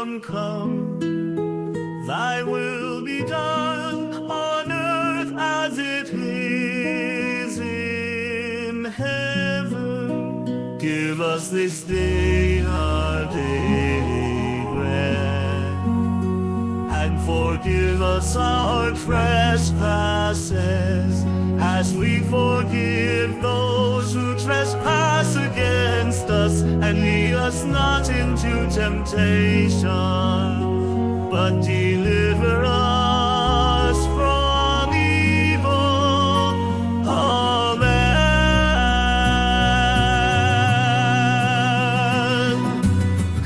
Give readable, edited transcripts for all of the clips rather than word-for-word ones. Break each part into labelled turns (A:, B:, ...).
A: kingdom come, thy will be done on earth as it is in heaven. Give us this day our daily bread, and forgive us our trespasses, as we forgive those who trespass against us. And lead us not into temptation, but deliver us from evil. Amen.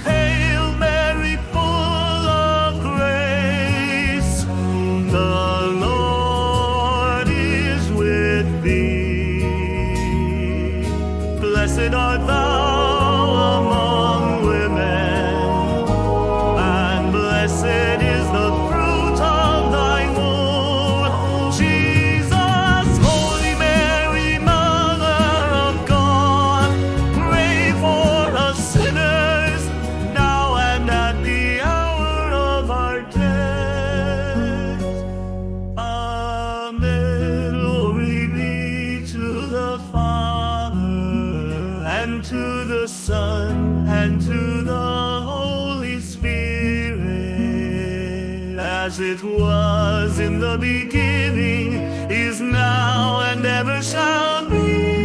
A: Hail Mary, full of grace, the Lord is with thee. Blessed art thou among women, and blessed is the fruit of thy womb, Jesus. Holy Mary, Mother of God, pray for us sinners, now and at the hour of our death. Amen. Glory be to the Father, and to the Son, and to the Holy Spirit, as it was in the beginning, is now, and ever shall be,